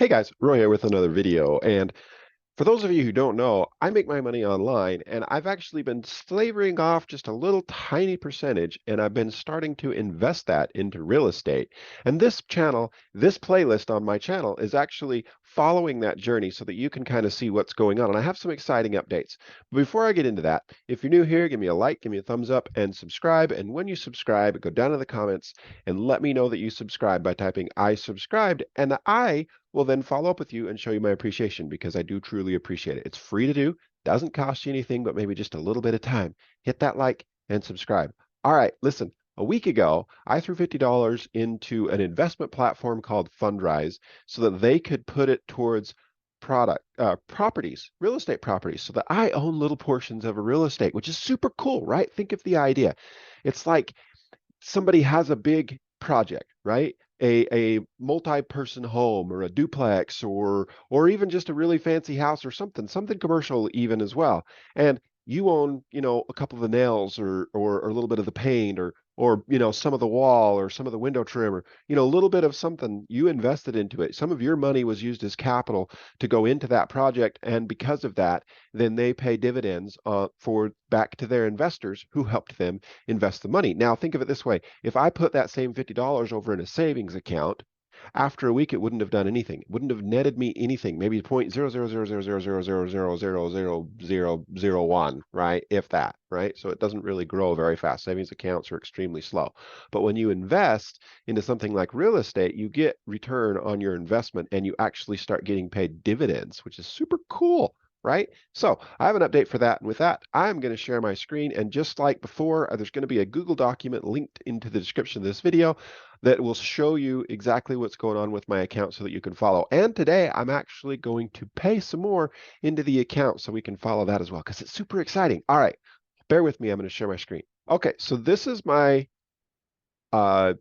Hey guys, Roy here with another video. And for those of you who don't know, I make my money online and I've actually been slavering off just a little tiny percentage and I've been starting to invest that into real estate. And this channel, this playlist on my channel is actually following that journey so that you can kind of see what's going on. And I have some exciting updates. But before I get into that, if you're new here, give me a like, give me a thumbs up and subscribe. And when you subscribe, go down to the comments and let me know that you subscribe by typing I subscribed. And I will then follow up with you and show you my appreciation because I do truly appreciate it. It's free to do, doesn't cost you anything, but maybe just a little bit of time. Hit that like and subscribe. All right, listen, a week ago, I threw $50 into an investment platform called Fundrise so that they could put it towards properties, real estate properties, so that I own little portions of a real estate, which is super cool, right? Think of the idea. It's like somebody has a big project, right? A multi-person home or a duplex or even just a really fancy house or something commercial even as well. And you own, a couple of the nails or a little bit of the paint or some of the wall or some of the window trim or a little bit of something you invested into it. Some of your money was used as capital to go into that project, and because of that, then they pay dividends for back to their investors who helped them invest the money. Now, think of it this way. If I put that same $50 over in a savings account, after a week, it wouldn't have done anything. It wouldn't have netted me anything, maybe 0.0000000000001, right? If that, right? So it doesn't really grow very fast. Savings accounts are extremely slow. But when you invest into something like real estate, you get return on your investment and you actually start getting paid dividends, which is super cool. Right? So I have an update for that. And with that, I'm going to share my screen. And just like before, there's going to be a Google document linked into the description of this video that will show you exactly what's going on with my account so that you can follow. And today, I'm actually going to pay some more into the account so we can follow that as well because it's super exciting. All right, bear with me. I'm going to share my screen. Okay, so this is my uh,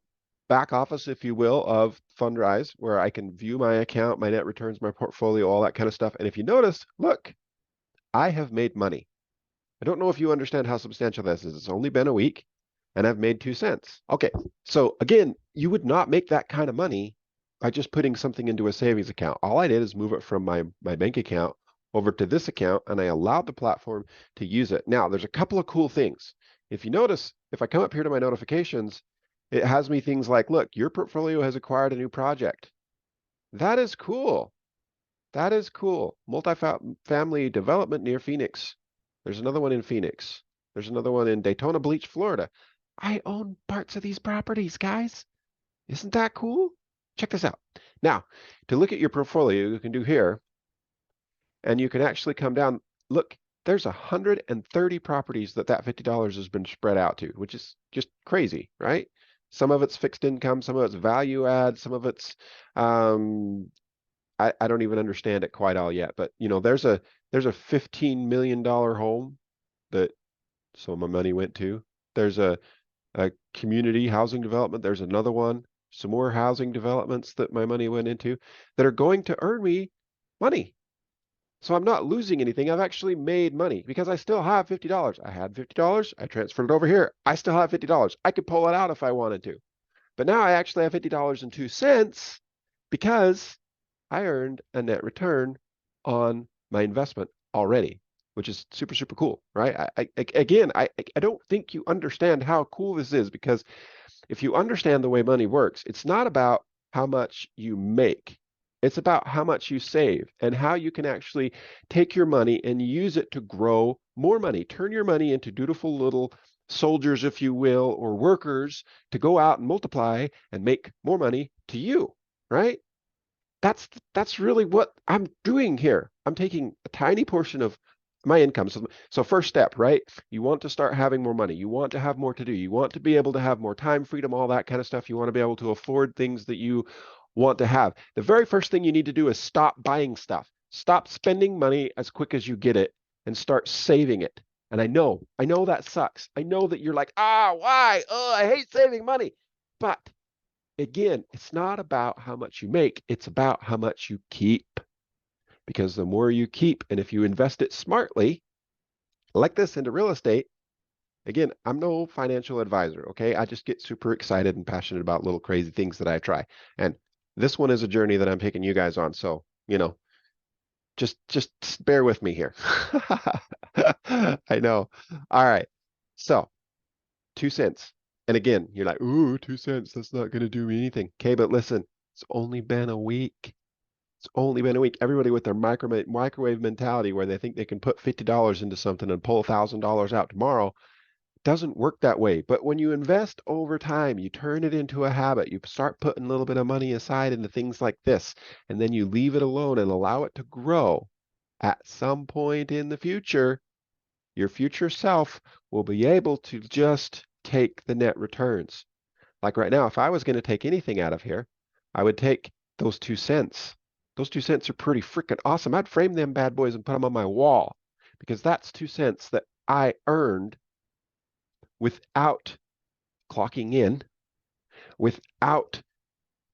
back office, if you will, of Fundrise, where I can view my account, my net returns, my portfolio, all that kind of stuff. And if you notice, look, I have made money. I don't know if you understand how substantial this is. It's only been a week and I've made 2 cents. Okay, so again, you would not make that kind of money by just putting something into a savings account. All I did is move it from my bank account over to this account and I allowed the platform to use it. Now, there's a couple of cool things. If you notice, if I come up here to my notifications, it has me things like, look, your portfolio has acquired a new project. That is cool. That is cool. Multifamily development near Phoenix. There's another one in Phoenix. There's another one in Daytona Beach, Florida. I own parts of these properties, guys. Isn't that cool? Check this out. Now, to look at your portfolio, you can do here, and you can actually come down. Look, there's 130 properties that $50 has been spread out to, which is just crazy, right? Some of it's fixed income, some of it's value add, some of it's I don't even understand it quite all yet, but there's a $15 million home that some of my money went to. There's a community housing development. There's another one, some more housing developments that my money went into that are going to earn me money. So I'm not losing anything. I've actually made money because I still have $50. I had $50. I transferred it over here. I still have $50. I could pull it out if I wanted to. But now I actually have $50.02 because I earned a net return on my investment already, which is super, super cool, right? I don't think you understand how cool this is because if you understand the way money works, it's not about how much you make. It's about how much you save and how you can actually take your money and use it to grow more money. Turn your money into dutiful little soldiers, if you will, or workers to go out and multiply and make more money to you, right? That's really what I'm doing here. I'm taking a tiny portion of my income. So first step, right? You want to start having more money. You want to have more to do. You want to be able to have more time, freedom, all that kind of stuff. You want to be able to afford things that you want to have. The very first thing you need to do is stop buying stuff. Stop spending money as quick as you get it and start saving it. And I know that sucks. I know that you're like, why? Oh, I hate saving money. But again, it's not about how much you make, it's about how much you keep. Because the more you keep, and if you invest it smartly, like this into real estate, again, I'm no financial advisor, okay? I just get super excited and passionate about little crazy things that I try. And This one is a journey that I'm taking you guys on. So, just bear with me here. I know. All right. So, 2 cents. And again, you're like, ooh, 2 cents. That's not going to do me anything. Okay, but listen, it's only been a week. It's only been a week. Everybody with their microwave mentality where they think they can put $50 into something and pull $1,000 out tomorrow doesn't work that way. But when you invest over time, you turn it into a habit. You start putting a little bit of money aside into things like this, and then you leave it alone and allow it to grow. At some point in the future, your future self will be able to just take the net returns. Like right now, if I was going to take anything out of here, I would take those 2 cents. Those 2 cents are pretty freaking awesome. I'd frame them bad boys and put them on my wall because that's 2 cents that I earned without clocking in, without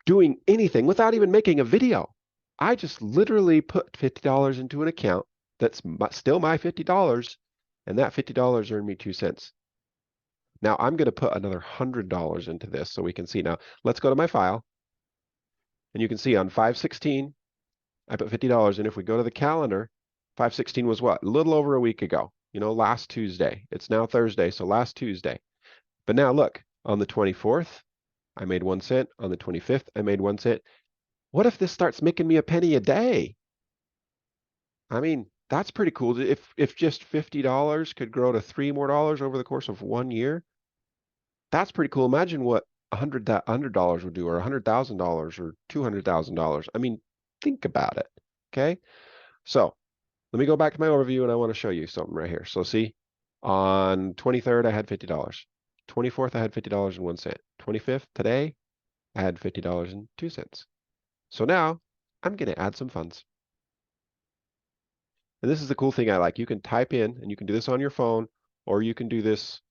doing anything, without even making a video. I just literally put $50 into an account that's still my $50, and that $50 earned me 2 cents. Now I'm going to put another $100 into this so we can see. Now let's go to my file, and you can see on 5/16, I put $50. And if we go to the calendar, 5/16 was what? A little over a week ago, last Tuesday. It's now Thursday, so last Tuesday. But now look, on the 24th, I made 1 cent. On the 25th, I made 1 cent. What if this starts making me a penny a day? I mean, that's pretty cool. If just $50 could grow to $3 more over the course of 1 year, that's pretty cool. Imagine what $100 would do, or $100,000, or $200,000. I mean, think about it. Okay, so let me go back to my overview, and I want to show you something right here. So see, on 23rd, I had $50. 24th, I had $50 and 1 cent. 25th, today, I had $50 and 2 cents. So now I'm going to add some funds. And this is the cool thing I like. You can type in, and you can do this on your phone, or you can do this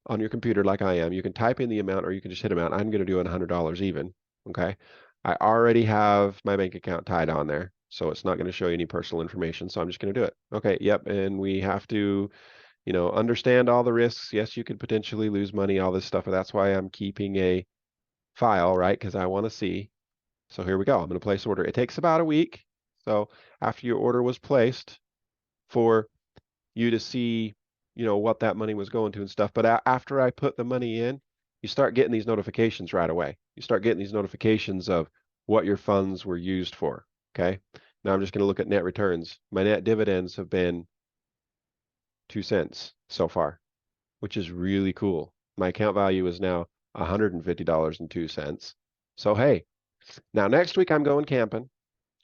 on your computer like I am. You can type in the amount, or you can just hit amount. I'm going to do $100 even. Okay. I already have my bank account tied on there, so it's not going to show you any personal information. So I'm just going to do it. Okay. Yep. And we have to, understand all the risks. Yes, you could potentially lose money, all this stuff. But that's why I'm keeping a file, right? Because I want to see. So here we go. I'm going to place order. It takes about a week. So after your order was placed, for you to see, what that money was going to and stuff. But after I put the money in, you start getting these notifications right away. You start getting these notifications of what your funds were used for. Okay. Now I'm just going to look at net returns. My net dividends have been 2 cents so far, which is really cool. My account value is now $150.02. So hey, now next week I'm going camping.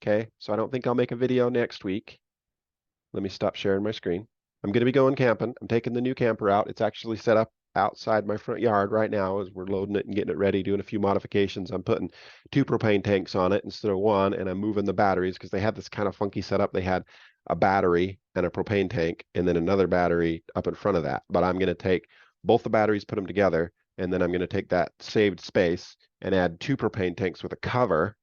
Okay. So I don't think I'll make a video next week. Let me stop sharing my screen. I'm going to be going camping. I'm taking the new camper out. It's actually set up outside my front yard right now as we're loading it and getting it ready, doing a few modifications. I'm putting 2 propane tanks on it instead of one, and I'm moving the batteries because they had this kind of funky setup. They had a battery and a propane tank and then another battery up in front of that. But I'm going to take both the batteries, put them together, and then I'm going to take that saved space and add 2 propane tanks with a cover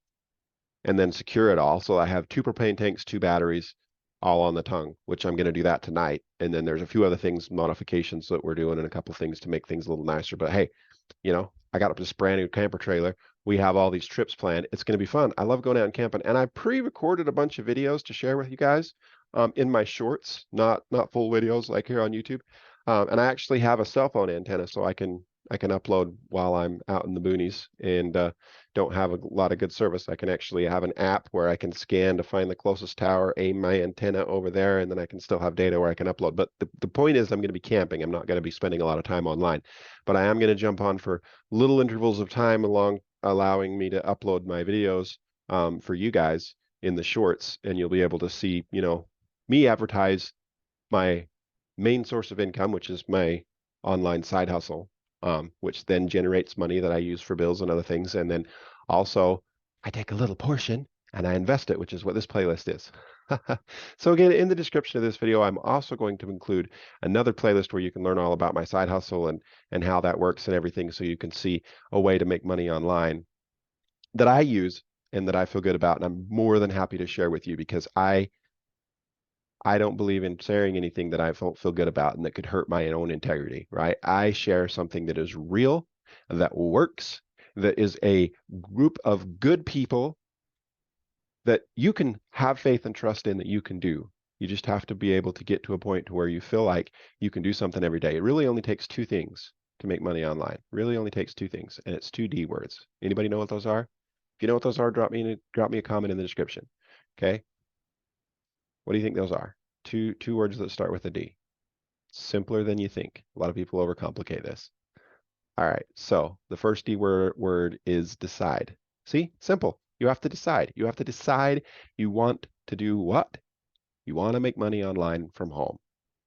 and then secure it all. So I have 2 propane tanks, 2 batteries, all on the tongue, which I'm going to do that tonight. And then there's a few other things, modifications that we're doing, and a couple things to make things a little nicer. But hey, I got up this brand new camper trailer. We have all these trips planned. It's going to be fun. I love going out and camping, and I pre-recorded a bunch of videos to share with you guys in my shorts, not full videos like here on YouTube. And I actually have a cell phone antenna, so I can upload while I'm out in the boonies and don't have a lot of good service. I can actually have an app where I can scan to find the closest tower, aim my antenna over there, and then I can still have data where I can upload. But the point is I'm going to be camping. I'm not going to be spending a lot of time online, but I am going to jump on for little intervals of time along, allowing me to upload my videos for you guys in the shorts, and you'll be able to see, me advertise my main source of income, which is my online side hustle, which then generates money that I use for bills and other things. And then also I take a little portion and I invest it, which is what this playlist is. So again, in the description of this video, I'm also going to include another playlist where you can learn all about my side hustle and how that works and everything, so you can see a way to make money online that I use and that I feel good about. And I'm more than happy to share with you because I don't believe in sharing anything that I don't feel good about and that could hurt my own integrity, right? I share something that is real, that works, that is a group of good people that you can have faith and trust in that you can do. You just have to be able to get to a point to where you feel like you can do something every day. It really only takes two things to make money online. Really only takes two things, and it's two D words. Anybody know what those are? If you know what those are, drop me a comment in the description. Okay? What do you think those are? Two words that start with a D. Simpler than you think. A lot of people overcomplicate this. All right, so the first D word is decide. See? Simple. You have to decide. You have to decide you want to do what? You want to make money online from home.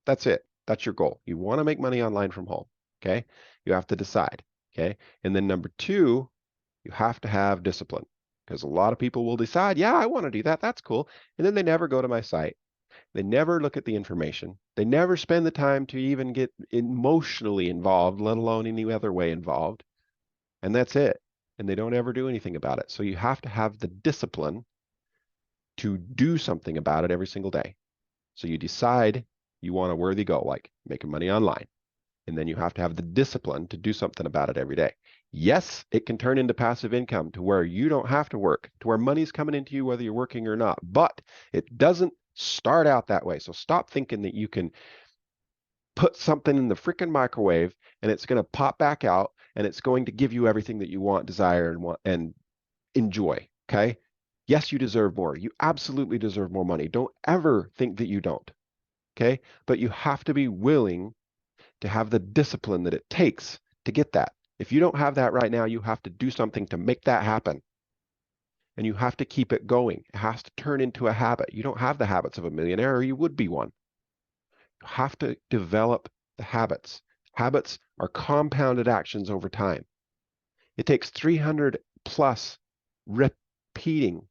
That's it. That's your goal. You want to make money online from home. Okay? You have to decide. Okay? And then number two, you have to have discipline. Because a lot of people will decide, yeah, I want to do that. That's cool. And then they never go to my site. They never look at the information. They never spend the time to even get emotionally involved, let alone any other way involved. And that's it. And they don't ever do anything about it. So you have to have the discipline to do something about it every single day. So you decide you want a worthy goal, like making money online. And then you have to have the discipline to do something about it every day. Yes, it can turn into passive income to where you don't have to work, to where money's coming into you whether you're working or not. But it doesn't start out that way. So stop thinking that you can put something in the freaking microwave and it's going to pop back out and it's going to give you everything that you want, desire, and enjoy. Okay? Yes, you deserve more. You absolutely deserve more money. Don't ever think that you don't. Okay? But you have to be willing to have the discipline that it takes to get that. If you don't have that right now, you have to do something to make that happen. And you have to keep it going. It has to turn into a habit. You don't have the habits of a millionaire, or you would be one. You have to develop the habits. Habits are compounded actions over time. It takes 300 plus repeating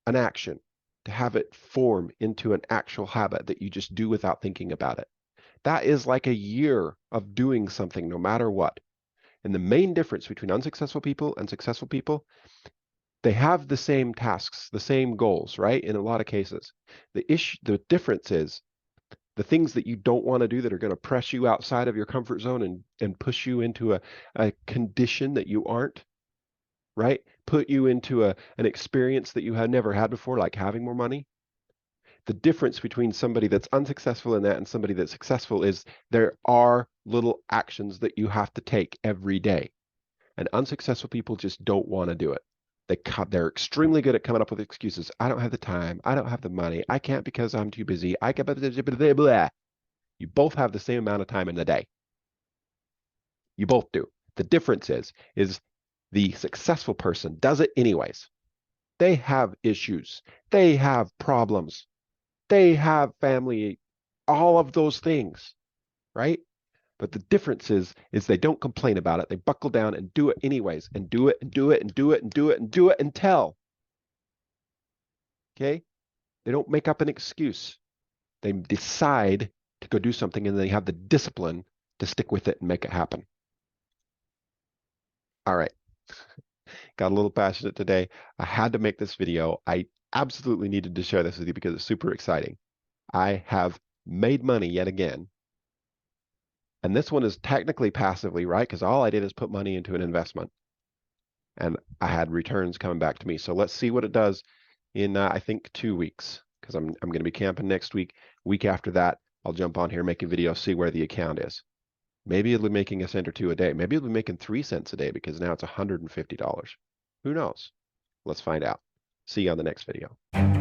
an action to have it form into an actual habit that you just do without thinking about it. That is like a year of doing something no matter what. And the main difference between unsuccessful people and successful people, they have the same tasks, the same goals, right? In a lot of cases. The difference is the things that you don't want to do that are going to press you outside of your comfort zone and push you into a condition that you aren't, right? Put you into an experience that you had never had before, like having more money. The difference between somebody that's unsuccessful in that and somebody that's successful is there are little actions that you have to take every day. And unsuccessful people just don't want to do it. They're extremely good at coming up with excuses. I don't have the time. I don't have the money. I can't because I'm too busy. I can't. Blah, blah. You both have the same amount of time in the day. You both do. The difference is the successful person does it anyways. They have issues. They have problems. They have family, all of those things, right? But the difference is they don't complain about it. They buckle down and do it anyways, and do it and do it and do it and do it and do it until. Okay? They don't make up an excuse. They decide to go do something and they have the discipline to stick with it and make it happen. All right. Got a little passionate today. I had to make this video. I absolutely needed to share this with you because it's super exciting. I have made money yet again. And this one is technically passively, right? Because all I did is put money into an investment. And I had returns coming back to me. So let's see what it does in, I think, 2 weeks. Because I'm going to be camping next week. Week after that, I'll jump on here, make a video, see where the account is. Maybe it'll be making a cent or two a day. Maybe it'll be making 3 cents a day because now it's $150. Who knows? Let's find out. See you on the next video.